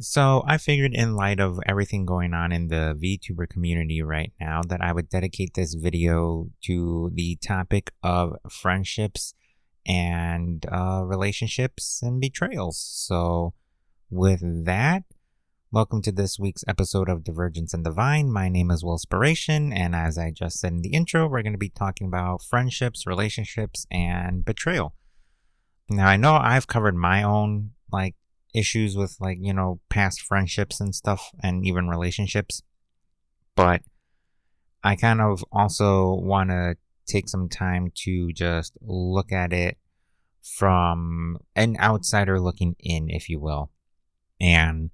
So I figured in light of everything going on in the VTuber community right now that I would dedicate this video to the topic of friendships and relationships and betrayals. So with that, welcome to this week's episode of Divergence and Divine. My name is WIllspiration, and as I just said in the intro, we're going to be talking about friendships, relationships, and betrayal. Now I know I've covered my own issues with past friendships and stuff and even relationships, but I kind of also want to take some time to just look at it from an outsider looking in, if you will. And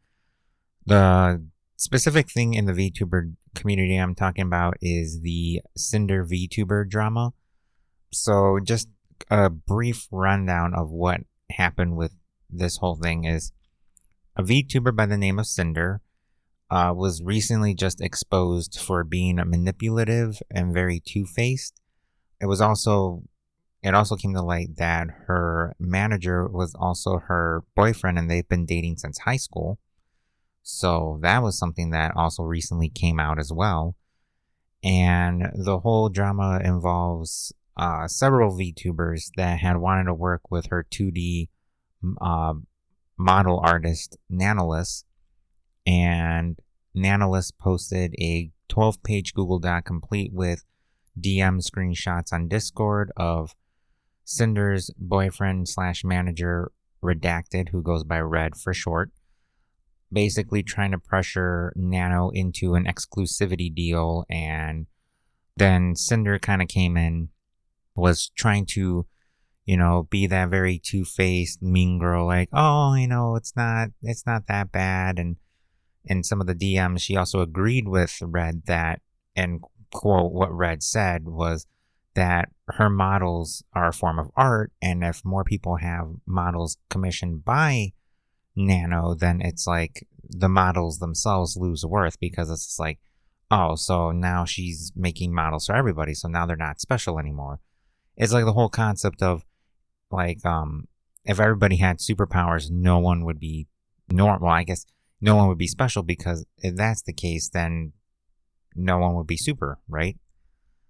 the specific thing in the VTuber community I'm talking about is the Cinder VTuber drama. So just a brief rundown of what happened with this whole thing is a VTuber by the name of Cinder was recently just exposed for being manipulative and very two-faced. It also came to light that her manager was also her boyfriend, and they've been dating since high school. So that was something that also recently came out as well. And the whole drama involves several VTubers that had wanted to work with her 2D model artist Nanolus, and Nanolus posted a 12-page Google Doc complete with DM screenshots on Discord of Cinder's boyfriend slash manager Redacted, who goes by Red for short, basically trying to pressure Nano into an exclusivity deal. And then Cinder kind of came in, was trying to be that very two-faced mean girl, like, oh, it's not that bad. And in some of the DMs, she also agreed with Red that, and quote, what Red said was that her models are a form of art, and if more people have models commissioned by Nano, then it's like the models themselves lose worth, because it's just like, oh, so now she's making models for everybody, so now they're not special anymore. It's like the whole concept of if everybody had superpowers, no one would be normal. I guess no one would be special, because if that's the case, then no one would be super, right?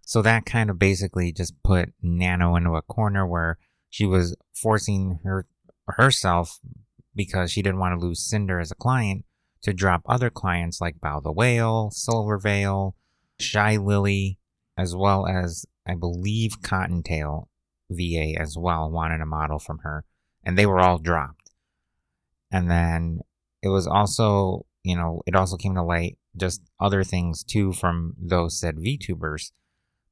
So that kind of basically just put Nano into a corner where she was forcing herself, because she didn't want to lose Cinder as a client, to drop other clients like Bow the Whale, Silverveil, Shy Lily, as well as, I believe, Cottontail VA as well wanted a model from her, and they were all dropped. And then it was also, it also came to light just other things too from those said VTubers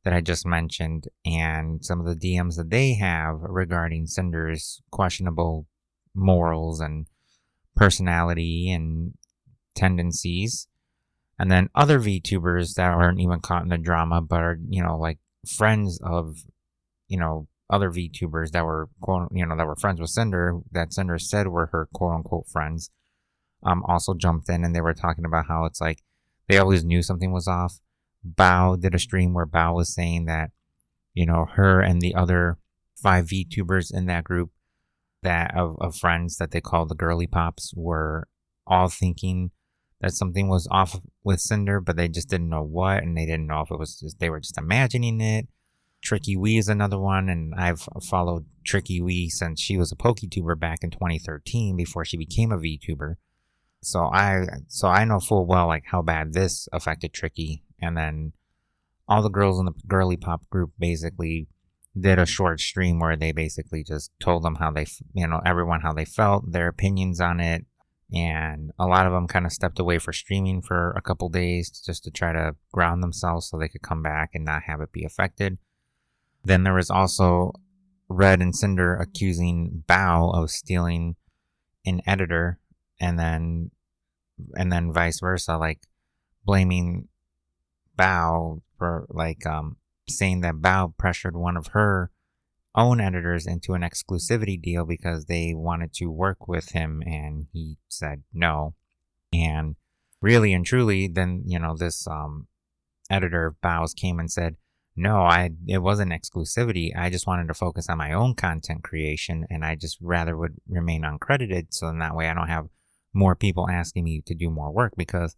that I just mentioned, and some of the DMs that they have regarding Cinder's questionable morals and personality and tendencies. And then other VTubers that aren't even caught in the drama, but are, friends of, other VTubers that were, quote, that were friends with Cinder, that Cinder said were her quote unquote friends, also jumped in, and they were talking about how it's like they always knew something was off. Bao did a stream where Bao was saying that, her and the other 5 VTubers in that group that of friends that they call the girly pops were all thinking that something was off with Cinder, but they just didn't know what, and they didn't know if it was just, they were just imagining it. Tricky Wee is another one, and I've followed Tricky Wee since she was a PokeTuber back in 2013 before she became a VTuber. So I know full well like how bad this affected Tricky. And then all the girls in the girly pop group basically did a short stream where they basically just told them how they, everyone how they felt, their opinions on it. And a lot of them kind of stepped away for streaming for a couple days just to try to ground themselves so they could come back and not have it be affected. Then there was also Red and Cinder accusing Bao of stealing an editor, and then vice versa, like blaming Bao for saying that Bao pressured one of her own editors into an exclusivity deal because they wanted to work with him, and he said no. And really and truly, then this editor of Bao's came and said, no, it wasn't exclusivity. I just wanted to focus on my own content creation, and I just rather would remain uncredited, so in that way I don't have more people asking me to do more work, because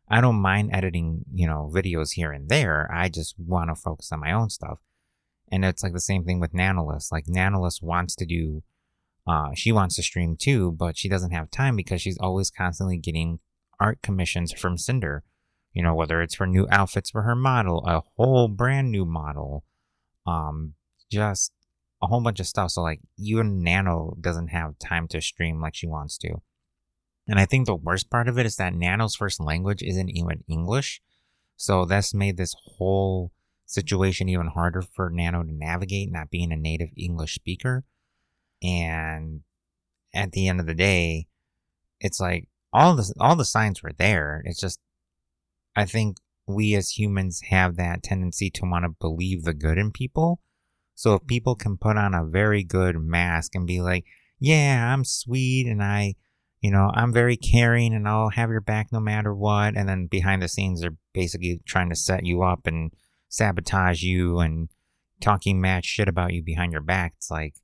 I don't mind editing, videos here and there. I just want to focus on my own stuff. And it's like the same thing with Nanolist. Like Nanolist wants to do, she wants to stream too, but she doesn't have time because she's always constantly getting art commissions from Cinder. Whether it's for new outfits for her model, a whole brand new model, just a whole bunch of stuff. So like even Nano doesn't have time to stream like she wants to. And I think the worst part of it is that Nano's first language isn't even English. So that's made this whole situation even harder for Nano to navigate, not being a native English speaker. And at the end of the day, it's like all the signs were there. It's just, I think we as humans have that tendency to want to believe the good in people. So if people can put on a very good mask and be like, yeah, I'm sweet and I'm very caring and I'll have your back no matter what. And then behind the scenes, they're basically trying to set you up and sabotage you and talking mad shit about you behind your back. It's like,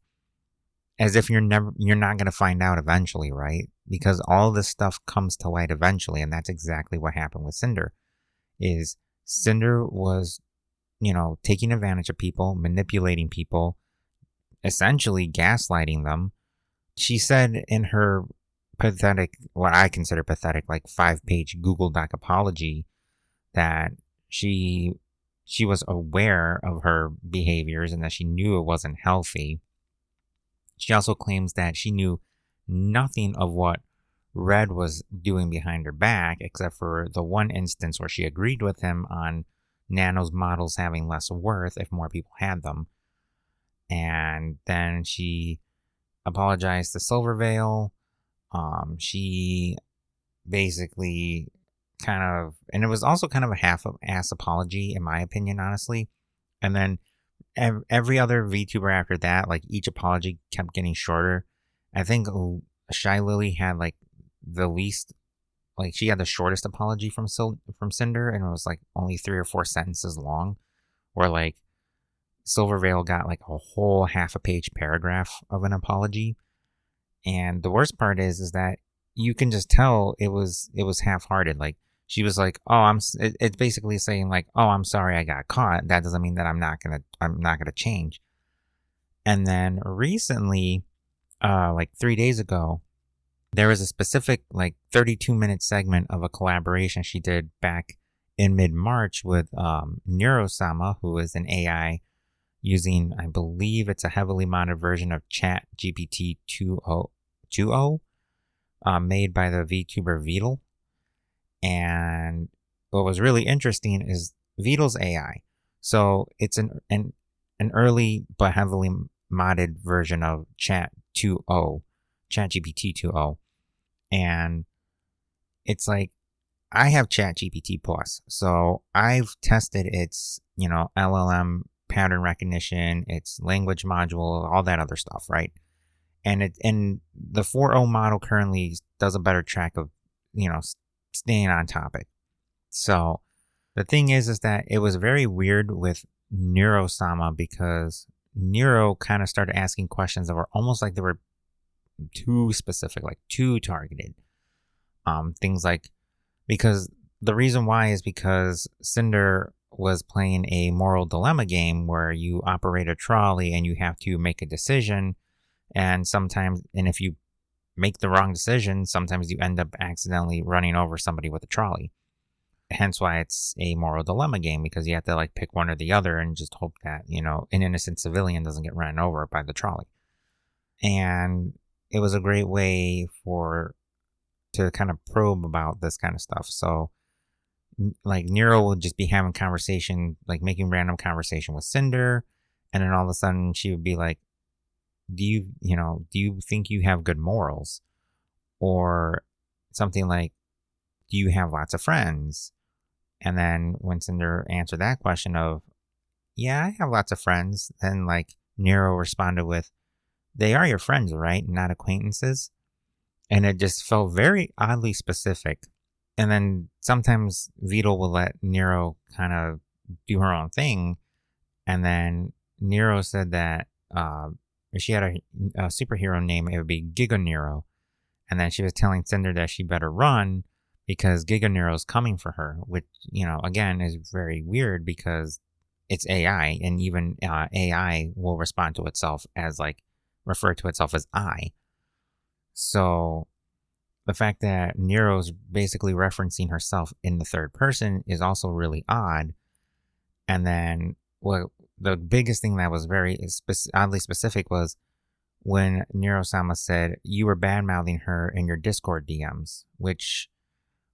as if you're not going to find out eventually, right? Because all this stuff comes to light eventually. And that's exactly what happened with Cinder. Is Cinder was, taking advantage of people, manipulating people, essentially gaslighting them. She said in her pathetic, what I consider pathetic, like 5-page Google Doc apology, that she was aware of her behaviors and that she knew it wasn't healthy. She also claims that she knew nothing of what Red was doing behind her back, except for the one instance where she agreed with him on Nano's models having less worth if more people had them. And then she apologized to Silverveil. She basically and it was also kind of a half-ass apology, in my opinion, honestly. And then every other VTuber after that, like each apology kept getting shorter. I think Shy Lily had like the least, like she had the shortest apology from Cinder, and it was like only 3 or 4 sentences long, where like Silverveil got like a whole half a page paragraph of an apology. And the worst part is that you can just tell it was half-hearted. Like she was like, "Oh, it's basically saying like, "Oh, I'm sorry I got caught. That doesn't mean that I'm not going to change." And then recently, like 3 days ago, there was a specific like 32-minute segment of a collaboration she did back in mid-March with Neurosama, who is an AI using, I believe it's a heavily modded version of ChatGPT 2.0, made by the VTuber Betrayal. And what was really interesting is Betrayal's AI. So it's an early but heavily modded version of ChatGPT 2.0. And it's like, I have ChatGPT Plus, so I've tested its, LLM pattern recognition, its language module, all that other stuff, right? And the 4.0 model currently does a better track of, staying on topic. So the thing is that it was very weird with Neurosama, because Neuro kind of started asking questions that were almost like they were too specific, like too targeted. Things like, because the reason why is because Cinder was playing a moral dilemma game where you operate a trolley and you have to make a decision, and if you make the wrong decision, sometimes you end up accidentally running over somebody with a trolley. Hence why it's a moral dilemma game, because you have to like pick one or the other and just hope that, an innocent civilian doesn't get run over by the trolley. And it was a great way to kind of probe about this kind of stuff. So like Nero would just be having conversation, like making random conversation with Cinder, and then all of a sudden she would be like, do you think you have good morals? Or something like, do you have lots of friends? And then when Cinder answered that question of, yeah, I have lots of friends, then like Nero responded with, they are your friends, right? Not acquaintances. And it just felt very oddly specific. And then sometimes Betrayal will let Nero kind of do her own thing. And then Nero said that if she had a superhero name, it would be Giga Nero. And then she was telling Cinder that she better run because Giga Nero's coming for her, which, again, is very weird because it's AI, and even AI will respond to itself as, refer to itself as I. So the fact that Nero's basically referencing herself in the third person is also really odd. And then the biggest thing that was very oddly specific was when Nero-sama said, you were bad-mouthing her in your Discord DMs, which,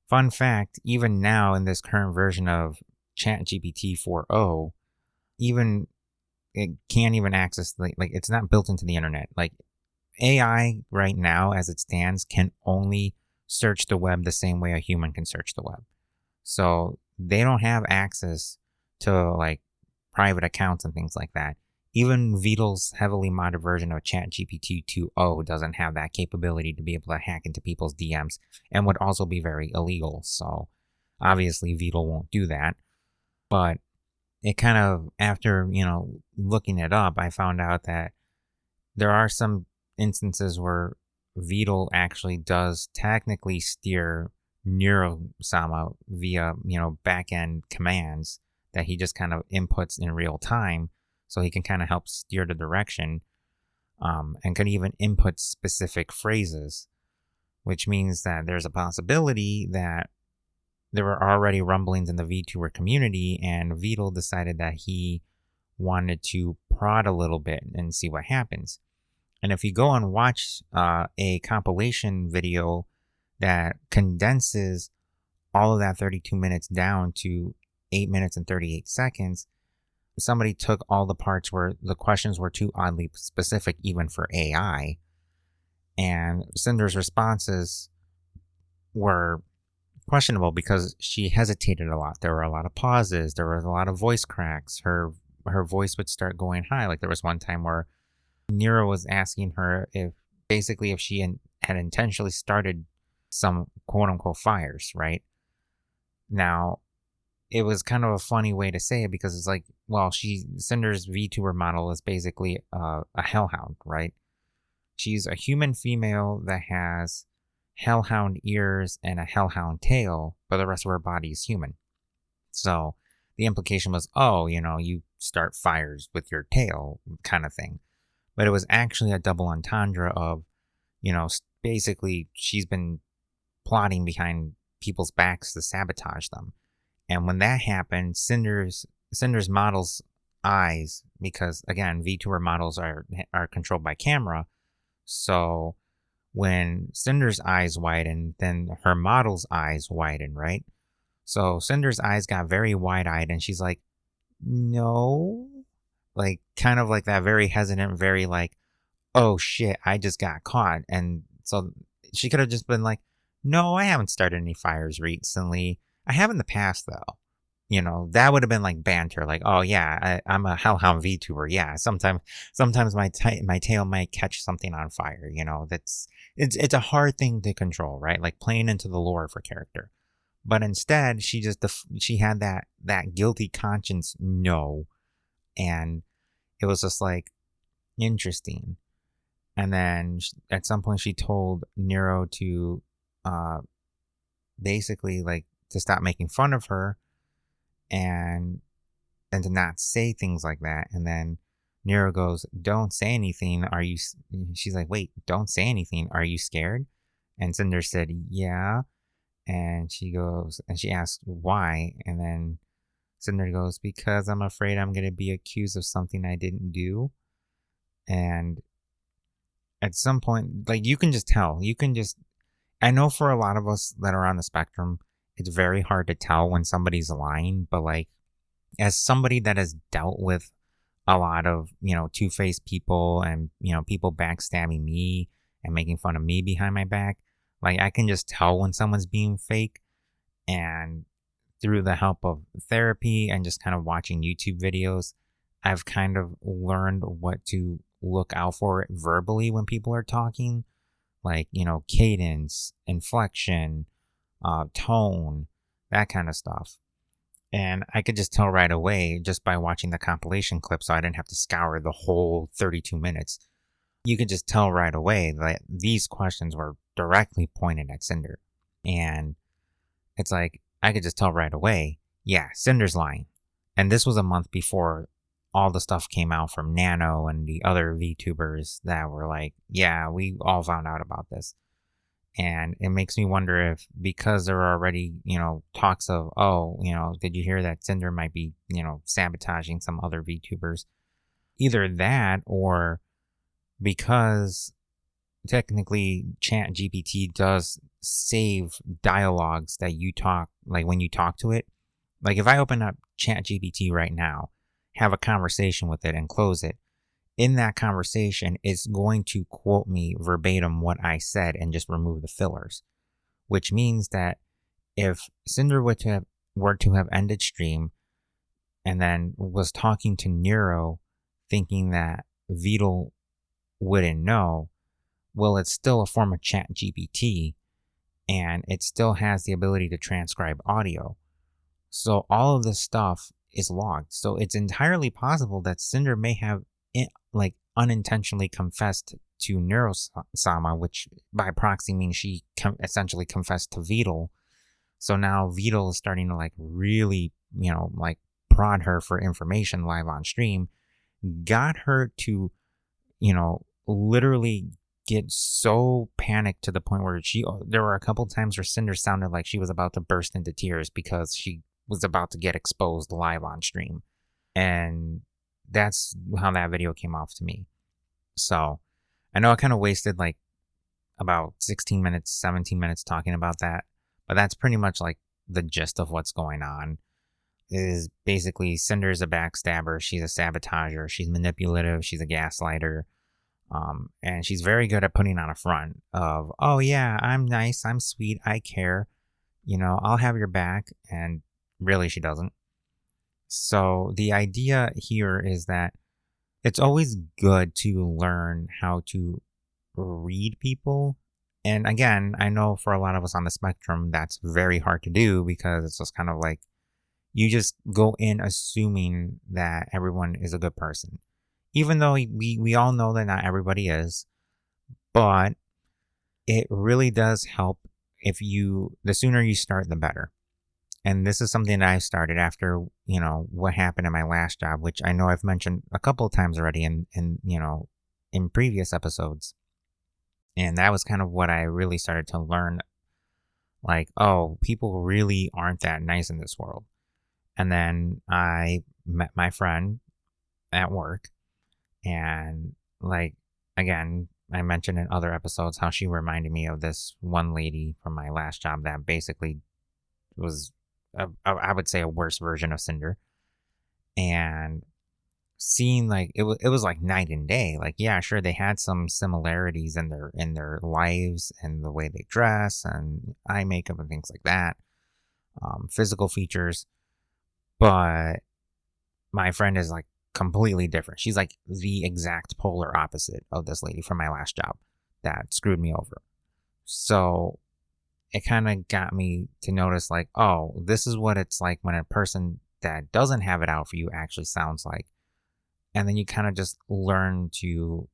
fun fact, even now in this current version of ChatGPT 4.0, even it can't even access, it's not built into the internet. AI right now, as it stands, can only search the web the same way a human can search the web. So they don't have access to private accounts and things like that. Even Vidal's heavily modded version of ChatGPT 2.0 doesn't have that capability to be able to hack into people's DMs, and would also be very illegal. So obviously Vidal won't do that. But it kind of, after, looking it up, I found out that there are some instances where Vidal actually does technically steer Nero-sama via, back-end commands that he just kind of inputs in real time, so he can kind of help steer the direction, and can even input specific phrases, which means that there's a possibility that there were already rumblings in the VTuber community, and Vidal decided that he wanted to prod a little bit and see what happens. And if you go and watch a compilation video that condenses all of that 32 minutes down to 8 minutes and 38 seconds, somebody took all the parts where the questions were too oddly specific even for AI, and Cinder's responses were questionable because she hesitated a lot. There were a lot of pauses. There was a lot of voice cracks. Her voice would start going high. There was one time where Nero was asking her if she had intentionally started some quote-unquote fires, right? Now, it was kind of a funny way to say it because it's Cinder's VTuber model is basically a hellhound, right? She's a human female that has hellhound ears and a hellhound tail, but the rest of her body is human. So the implication was, you start fires with your tail kind of thing. But it was actually a double entendre of, basically she's been plotting behind people's backs to sabotage them. And when that happened, Cinder's model's eyes, because again, VTuber models are controlled by camera. So when Cinder's eyes widen, then her model's eyes widen, right? So Cinder's eyes got very wide-eyed, and she's like, no. Kind of that very hesitant, very oh shit, I just got caught. And so she could have just been like, no, I haven't started any fires recently. I have in the past, though. That would have been banter. Oh yeah, I'm a hellhound VTuber. Yeah, sometimes my tail might catch something on fire. It's a hard thing to control, right? Playing into the lore of her character. But instead, she had that guilty conscience. No. And it was just interesting. And then at some point she told Nero to basically to stop making fun of her and to not say things like that. And then Nero goes, don't say anything. She's like, wait, don't say anything. Are you scared? And Cinder said, yeah. And she asks why. And then Cinder goes, because I'm afraid I'm going to be accused of something I didn't do. And at some point, you can just tell. I know for a lot of us that are on the spectrum, it's very hard to tell when somebody's lying. But as somebody that has dealt with a lot of, two-faced people and, people backstabbing me and making fun of me behind my back, I can just tell when someone's being fake. And through the help of therapy and just kind of watching YouTube videos, I've kind of learned what to look out for verbally when people are talking, cadence, inflection, tone, that kind of stuff. And I could just tell right away just by watching the compilation clip, so I didn't have to scour the whole 32 minutes. You could just tell right away that these questions were directly pointed at Cinder. And it's like, I could just tell right away, yeah, Cinder's lying. And this was a month before all the stuff came out from Nano and the other VTubers that were like, yeah, we all found out about this. And it makes me wonder if, because there are already, talks of, oh, did you hear that Cinder might be, sabotaging some other VTubers? Either that, or because technically ChatGPT does save dialogues that you talk, like when you talk to it. Like if I open up ChatGPT right now, have a conversation with it and close it, in that conversation, it's going to quote me verbatim what I said and just remove the fillers. Which means that if Cinder were to have ended stream and then was talking to Nero thinking that Beetle wouldn't know, well, it's still a form of ChatGPT and it still has the ability to transcribe audio. So all of this stuff is logged. So it's entirely possible that Cinder may have unintentionally confessed to Neurosama, which by proxy means she essentially confessed to Beetle. So now Beetle is starting to really, prod her for information live on stream, got her to, literally get so panicked to the point where there were a couple times where Cinder sounded like she was about to burst into tears because she was about to get exposed live on stream. And that's how that video came off to me. So I know I kind of wasted about 16 minutes, 17 minutes talking about that, but that's pretty much the gist of what's going on. Is basically Cinder's a backstabber, she's a sabotager, she's manipulative, she's a gaslighter, and she's very good at putting on a front of, oh yeah, I'm nice, I'm sweet, I care, I'll have your back, and really she doesn't. So the idea here is that it's always good to learn how to read people. And again, I know for a lot of us on the spectrum, that's very hard to do because it's just kind of you just go in assuming that everyone is a good person. Even though we all know that not everybody is, but it really does help the sooner you start, the better. And this is something that I started after, what happened in my last job, which I know I've mentioned a couple of times already in previous episodes. And that was kind of what I really started to learn. Oh, people really aren't that nice in this world. And then I met my friend at work. And again, I mentioned in other episodes how she reminded me of this one lady from my last job that basically was, I would say, a worse version of Cinder. And seeing it was like night and day. Yeah, sure, they had some similarities in their lives and the way they dress and eye makeup and things like that, physical features. But my friend is completely different. She's the exact polar opposite of this lady from my last job that screwed me over. So it kind of got me to notice oh, this is what it's like when a person that doesn't have it out for you actually sounds like. And then you kind of just learn to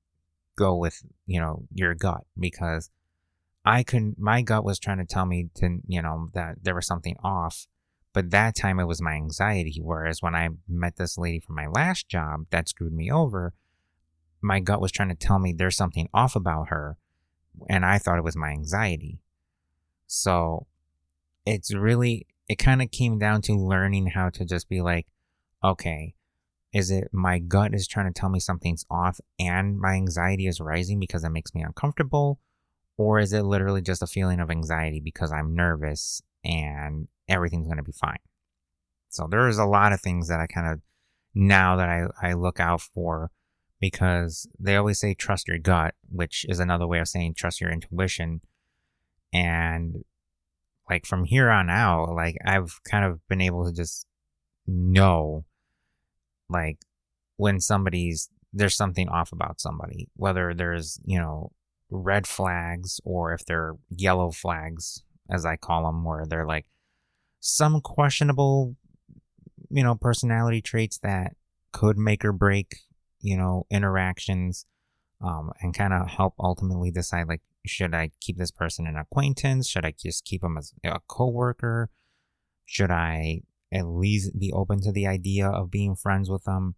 go with, your gut, because my gut was trying to tell me to, that there was something off. But that time it was my anxiety. Whereas when I met this lady from my last job that screwed me over, my gut was trying to tell me there's something off about her. And I thought it was my anxiety. So it kind of came down to learning how to just be okay, is it my gut is trying to tell me something's off and my anxiety is rising because it makes me uncomfortable? Or is it literally just a feeling of anxiety because I'm nervous and everything's going to be fine? So there's a lot of things that I kind of, now that I look out for, because they always say trust your gut, which is another way of saying trust your intuition. And from here on out, I've kind of been able to just know when there's something off about somebody, whether there's, red flags or if they're yellow flags, as I call them, where they're some questionable, personality traits that could make or break, interactions, and kind of help ultimately decide Should I keep this person an acquaintance? Should I just keep them as a coworker? Should I at least be open to the idea of being friends with them?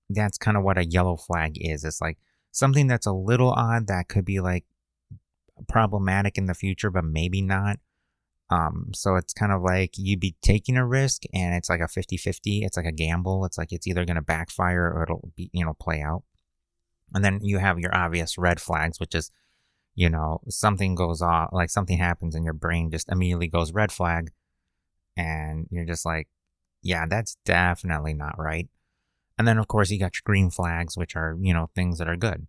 That's kind of what a yellow flag is. It's like something that's a little odd that could be like problematic in the future, but maybe not. So it's kind of like you'd be taking a risk and it's like a 50-50. It's like a gamble. It's like it's either going to backfire or it'll be, play out. And then you have your obvious red flags, which is, something goes off, like something happens and your brain just immediately goes red flag. And you're just like, yeah, that's definitely not right. And then, of course, you got your green flags, which are, things that are good.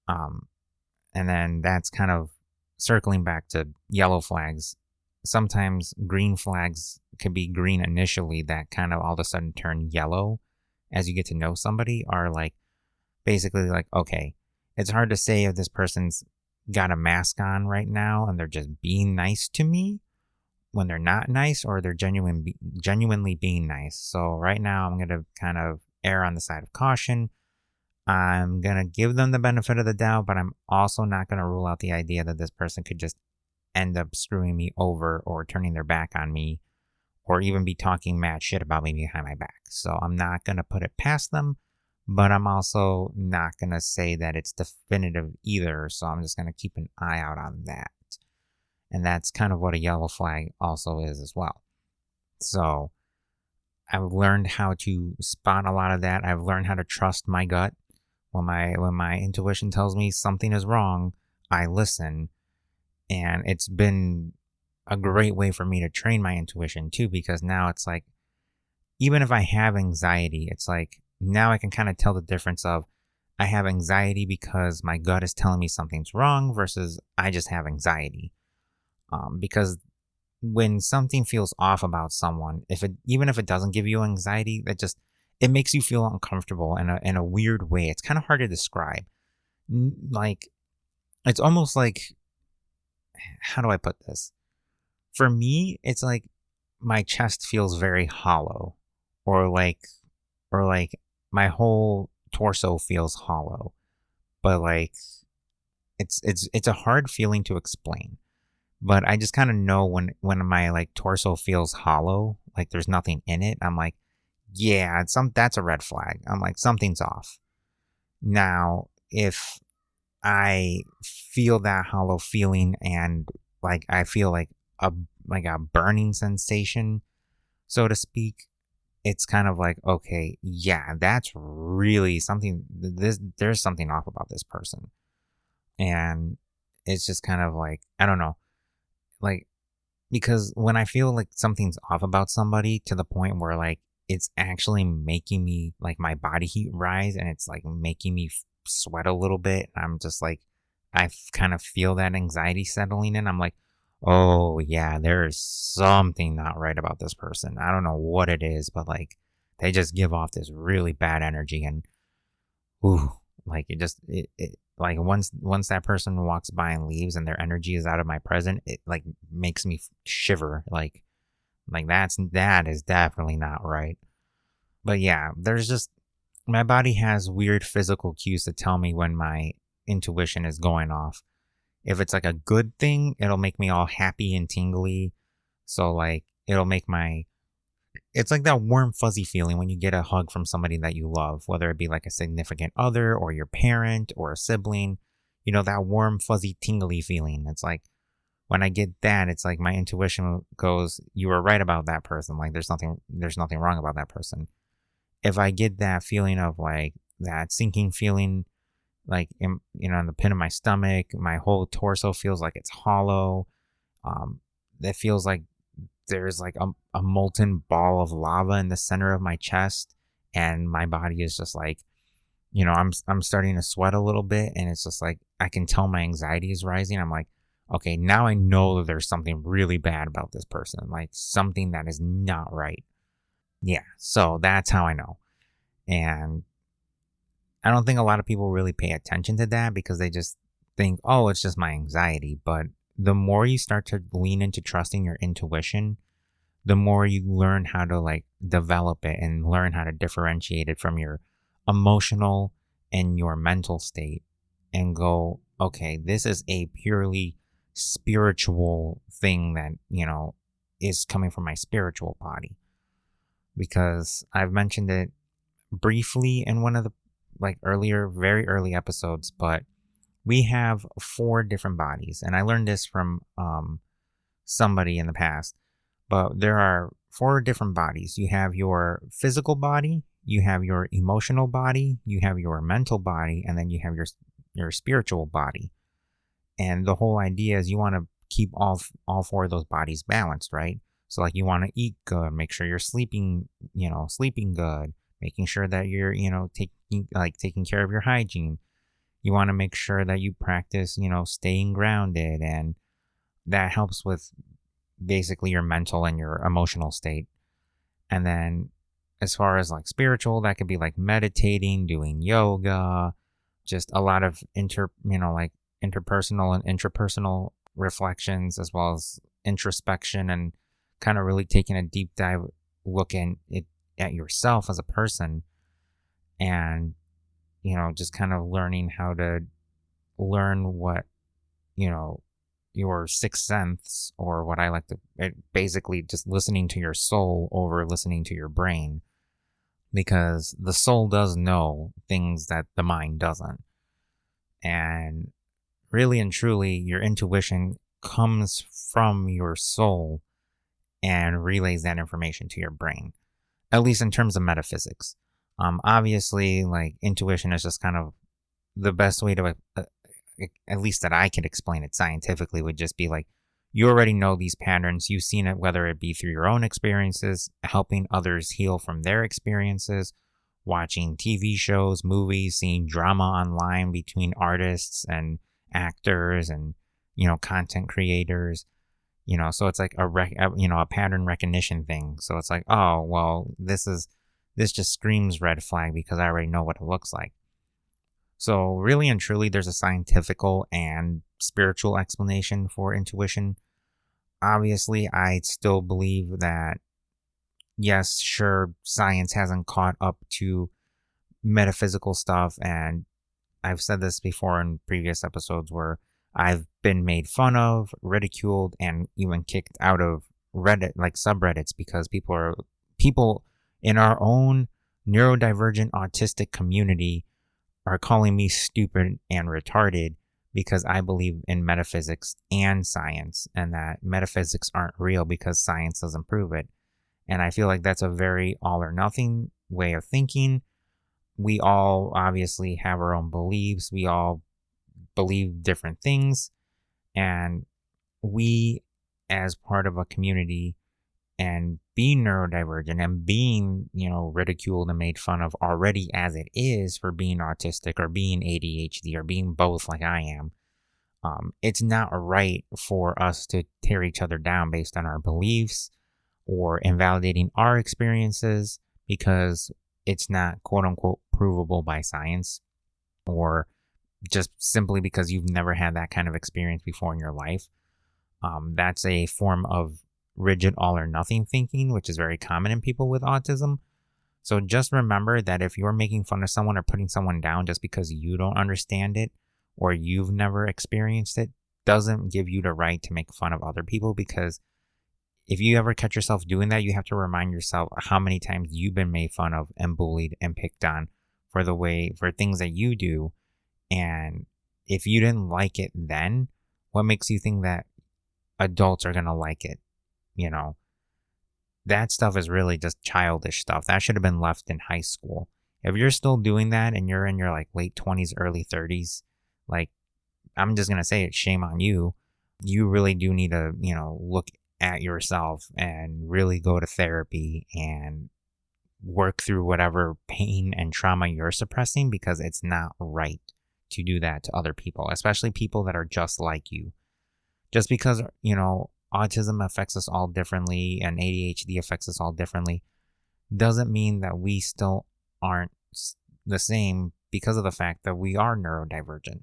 And then that's kind of circling back to yellow flags. Sometimes green flags could be green initially that kind of all of a sudden turn yellow as you get to know somebody, are like basically like, okay, it's hard to say if this person's got a mask on right now and they're just being nice to me when they're not nice, or they're genuinely being nice. So right now I'm going to kind of err on the side of caution. I'm going to give them the benefit of the doubt, but I'm also not going to rule out the idea that this person could just end up screwing me over or turning their back on me, or even be talking mad shit about me behind my back. So I'm not going to put it past them, but I'm also not going to say that it's definitive either. So I'm just going to keep an eye out on that. And that's kind of what a yellow flag also is as well. So I've learned how to spot a lot of that. I've learned how to trust my gut. When my intuition tells me something is wrong, I listen. And it's been a great way for me to train my intuition too, because now it's like, even if I have anxiety, it's like now I can kind of tell the difference of I have anxiety because my gut is telling me something's wrong versus I just have anxiety. Because when something feels off about someone, even if it doesn't give you anxiety, it makes you feel uncomfortable in a weird way. It's kind of hard to describe. Like, it's almost like, how do I put this? For me, it's like my chest feels very hollow, or like my whole torso feels hollow. But like, it's a hard feeling to explain. But I just kind of know when my like torso feels hollow, like there's nothing in it. I'm like, yeah, that's a red flag. I'm like, something's off. Now, if I feel that hollow feeling and like I feel like a burning sensation, so to speak, it's kind of like, okay, yeah, that's really something. There's something off about this person, and it's just kind of like, I don't know, like, because when I feel like something's off about somebody to the point where like it's actually making me like my body heat rise and it's like making me sweat a little bit, I'm just like, I kind of feel that anxiety settling in. I'm like, oh yeah, there is something not right about this person. I don't know what it is, but like they just give off this really bad energy, and ooh, like it like once that person walks by and leaves and their energy is out of my present, it like makes me shiver. Like that is definitely not right. But yeah, there's just, my body has weird physical cues to tell me when my intuition is going off. If it's like a good thing, it'll make me all happy and tingly. So like it'll make it's like that warm fuzzy feeling when you get a hug from somebody that you love, whether it be like a significant other or your parent or a sibling, that warm fuzzy tingly feeling. It's like when I get that, it's like my intuition goes, you were right about that person. Like there's nothing wrong about that person. If I get that feeling of like that sinking feeling, like in the pit of my stomach, my whole torso feels like it's hollow. That feels like there's like a molten ball of lava in the center of my chest, and my body is just like, I'm starting to sweat a little bit, and it's just like I can tell my anxiety is rising. I'm like, okay, now I know that there's something really bad about this person, like something that is not right. Yeah, so that's how I know. And I don't think a lot of people really pay attention to that because they just think, oh, it's just my anxiety. But the more you start to lean into trusting your intuition, the more you learn how to like develop it and learn how to differentiate it from your emotional and your mental state, and go, okay, this is a purely spiritual thing that, is coming from my spiritual body. Because I've mentioned it briefly in one of the very early episodes, but we have 4 different bodies. And I learned this from somebody in the past. But there are 4 different bodies. You have your physical body, you have your emotional body, you have your mental body, and then you have your spiritual body. And the whole idea is you want to keep all 4 of those bodies balanced, right? So like you want to eat good, make sure you're sleeping good, making sure that you're, taking care of your hygiene. You want to make sure that you practice, staying grounded, and that helps with basically your mental and your emotional state. And then as far as like spiritual, that could be like meditating, doing yoga, just a lot of interpersonal and intrapersonal reflections, as well as introspection, and kind of really taking a deep dive look at yourself as a person, and just kind of learning how to learn what your sixth sense, or what I like to basically just listening to your soul over listening to your brain, because the soul does know things that the mind doesn't. And really and truly, your intuition comes from your soul and relays that information to your brain, at least in terms of metaphysics. Obviously, like, intuition is just kind of the best way to, at least that I could explain it scientifically, would just be like, you already know these patterns. You've seen it, whether it be through your own experiences, helping others heal from their experiences, watching TV shows, movies, seeing drama online between artists and actors and, content creators. So it's like a pattern recognition thing. So it's like, oh, well, this just screams red flag because I already know what it looks like. So really and truly, there's a scientifical and spiritual explanation for intuition. Obviously, I still believe that, yes, sure, science hasn't caught up to metaphysical stuff. And I've said this before in previous episodes where I've been made fun of, ridiculed, and even kicked out of Reddit, like subreddits, because people in our own neurodivergent autistic community are calling me stupid and retarded because I believe in metaphysics and science, and that metaphysics aren't real because science doesn't prove it. And I feel like that's a very all or nothing way of thinking. We all obviously have our own beliefs. We all believe different things. And we, as part of a community, and being neurodivergent and being, ridiculed and made fun of already as it is for being autistic or being ADHD or being both like I am, it's not right for us to tear each other down based on our beliefs or invalidating our experiences because it's not quote unquote provable by science, or just simply because you've never had that kind of experience before in your life. That's a form of rigid all or nothing thinking, which is very common in people with autism. So just remember that if you're making fun of someone or putting someone down just because you don't understand it or you've never experienced it, doesn't give you the right to make fun of other people. Because if you ever catch yourself doing that, you have to remind yourself how many times you've been made fun of and bullied and picked on for things that you do. And if you didn't like it then, what makes you think that adults are going to like it? That stuff is really just childish stuff. That should have been left in high school. If you're still doing that and you're in your like late 20s, early 30s, like, I'm just going to say it, shame on you. You really do need to, look at yourself and really go to therapy and work through whatever pain and trauma you're suppressing, because it's not right to do that to other people, especially people that are just like you. Just because, autism affects us all differently and ADHD affects us all differently doesn't mean that we still aren't the same because of the fact that we are neurodivergent.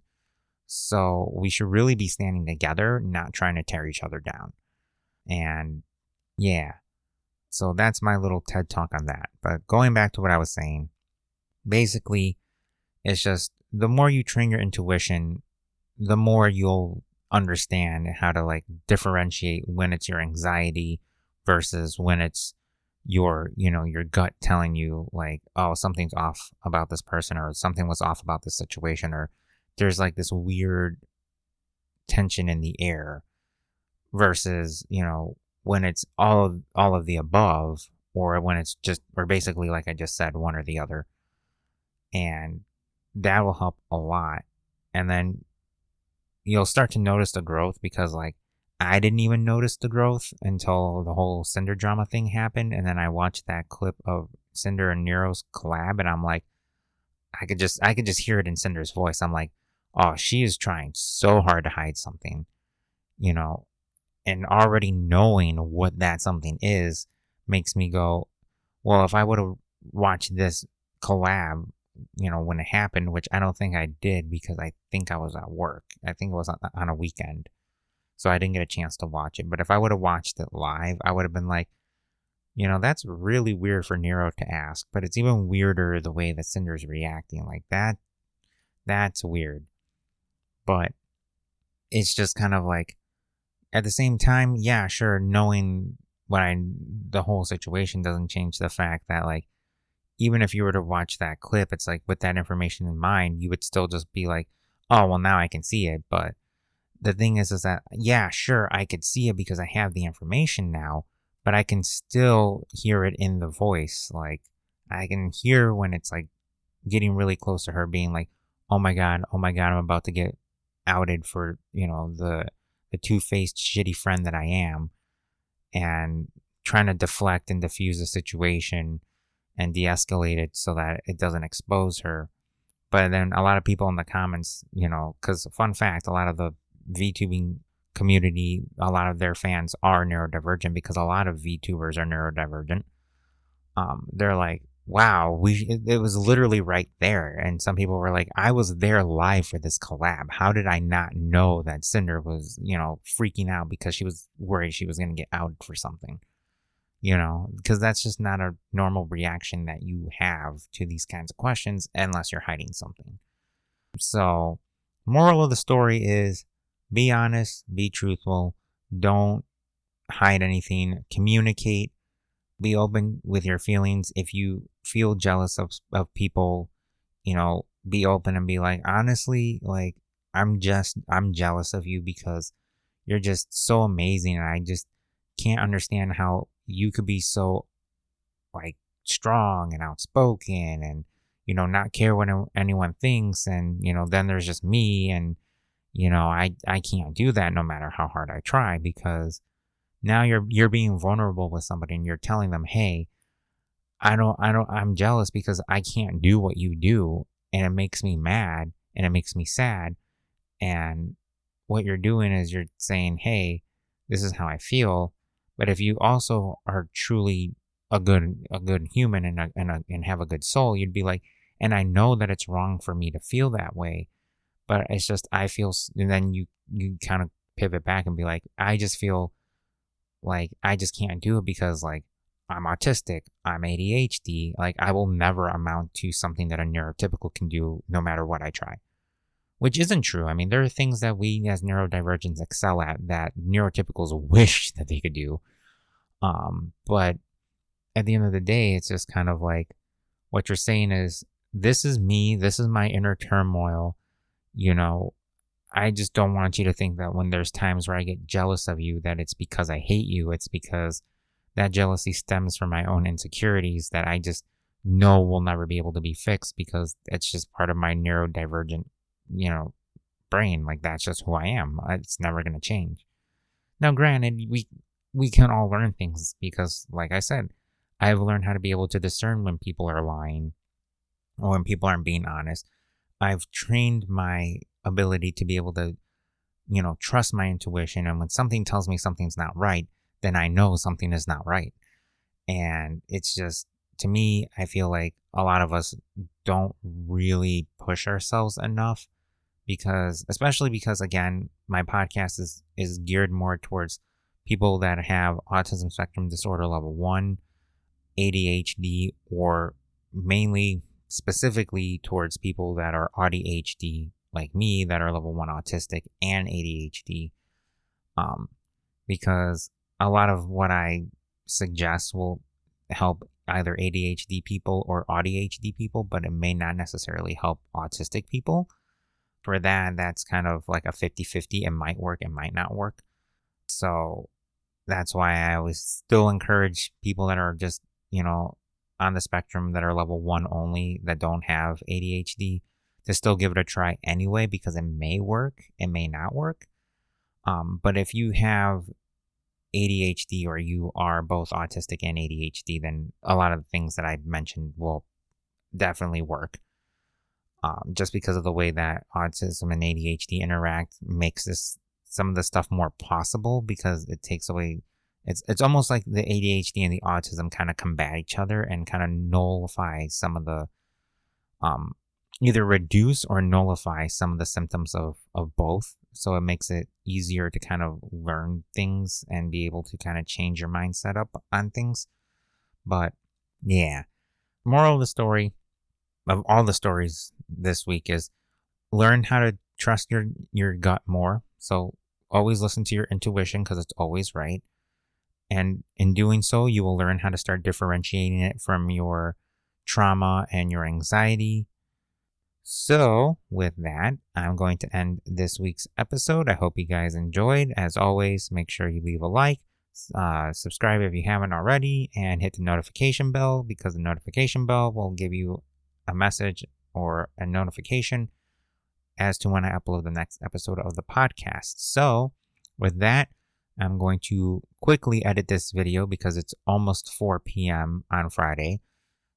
So we should really be standing together, not trying to tear each other down. And yeah, so that's my little TED talk on that. But going back to what I was saying, basically, it's just the more you train your intuition, the more you'll understand how to like differentiate when it's your anxiety versus when it's your gut telling you like, oh, something's off about this person, or something was off about this situation, or there's like this weird tension in the air, versus when it's all of the above, or when it's just, or basically like I just said, one or the other. And that will help a lot. And then you'll start to notice the growth, because like I didn't even notice the growth until the whole Cinder drama thing happened. And then I watched that clip of Cinder and Nero's collab, and I'm like, I could just hear it in Cinder's voice. I'm like, oh, she is trying so hard to hide something, you know, and already knowing what that something is makes me go, well, if I would have watched this collab, when it happened, which I don't think I did, because I think I was at work. I think it was on a weekend. So I didn't get a chance to watch it. But if I would have watched it live, I would have been like, that's really weird for Nero to ask. But it's even weirder the way that Cinder's reacting. Like that's weird. But it's just kind of like, at the same time, yeah, sure, knowing the whole situation doesn't change the fact that, like, even if you were to watch that clip, it's like, with that information in mind, you would still just be like, oh, well, now I can see it. But the thing is that, yeah, sure, I could see it because I have the information now, but I can still hear it in the voice. Like, I can hear when it's like getting really close to her being like, oh my God, I'm about to get outed for, the two-faced shitty friend that I am, and trying to deflect and diffuse the situation and de-escalate it so that it doesn't expose her. But then a lot of people in the comments, because fun fact, a lot of the VTubing community, a lot of their fans are neurodivergent, because a lot of VTubers are neurodivergent. They're like, wow, it was literally right there. And some people were like, I was there live for this collab. How did I not know that Cinder was, freaking out because she was worried she was going to get outed for something? Because that's just not a normal reaction that you have to these kinds of questions unless you're hiding something. So, moral of the story is, be honest, be truthful, don't hide anything, communicate, be open with your feelings. If you feel jealous of people, be open and be like, honestly, like, I'm jealous of you because you're just so amazing, and I just can't understand how you could be so like strong and outspoken and not care what anyone thinks, and then there's just me, and I can't do that no matter how hard I try, because now you're being vulnerable with somebody, and you're telling them, hey, I'm jealous because I can't do what you do, and it makes me mad and it makes me sad. And what you're doing is you're saying, hey, this is how I feel. But if you also are truly a good human and have a good soul, you'd be like, and I know that it's wrong for me to feel that way, but it's just, I feel, and then you kind of pivot back and be like, I just feel like I just can't do it because, like, I'm autistic, I'm ADHD, like, I will never amount to something that a neurotypical can do no matter what I try. Which isn't true. I mean, there are things that we as neurodivergents excel at that neurotypicals wish that they could do. But at the end of the day, it's just kind of like, what you're saying is, this is me, this is my inner turmoil. I just don't want you to think that when there's times where I get jealous of you, that it's because I hate you. It's because that jealousy stems from my own insecurities that I just know will never be able to be fixed, because it's just part of my neurodivergent, brain. Like, that's just who I am. It's never going to change. Now, granted, we can all learn things, because, like I said, I've learned how to be able to discern when people are lying or when people aren't being honest. I've trained my ability to be able to, trust my intuition. And when something tells me something's not right, then I know something is not right. And it's just, to me, I feel like a lot of us don't really push ourselves enough, especially because, again, my podcast is geared more towards people that have autism spectrum disorder level 1, ADHD, or mainly specifically towards people that are ADHD like me that are level 1 autistic and ADHD, because a lot of what I suggest will help either ADHD people or ADHD people, but it may not necessarily help autistic people. For that, that's kind of like a 50-50. It might work, it might not work. So that's why I always still encourage people that are just, on the spectrum that are level 1 only, that don't have ADHD, to still give it a try anyway, because it may work, it may not work. But if you have ADHD or you are both autistic and ADHD, then a lot of the things that I mentioned will definitely work. Just because of the way that autism and ADHD interact makes some of the stuff more possible, because it takes away. It's almost like the ADHD and the autism kind of combat each other and kind of nullify some of the either reduce or nullify some of the symptoms of both. So it makes it easier to kind of learn things and be able to kind of change your mindset up on things. But yeah, moral of the story of all the stories this week is learn how to trust your gut more. So always listen to your intuition, because it's always right. And in doing so, you will learn how to start differentiating it from your trauma and your anxiety. So with that, I'm going to end this week's episode. I hope you guys enjoyed. As always, make sure you leave a like, subscribe if you haven't already, and hit the notification bell, because the notification bell will give you a message or a notification as to when I upload the next episode of the podcast. So with that, I'm going to quickly edit this video because it's almost 4 p.m. on Friday.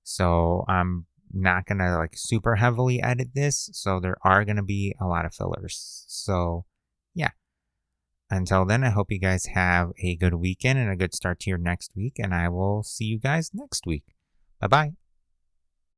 So I'm not going to super heavily edit this. So there are going to be a lot of fillers. So yeah. Until then, I hope you guys have a good weekend and a good start to your next week. And I will see you guys next week. Bye-bye.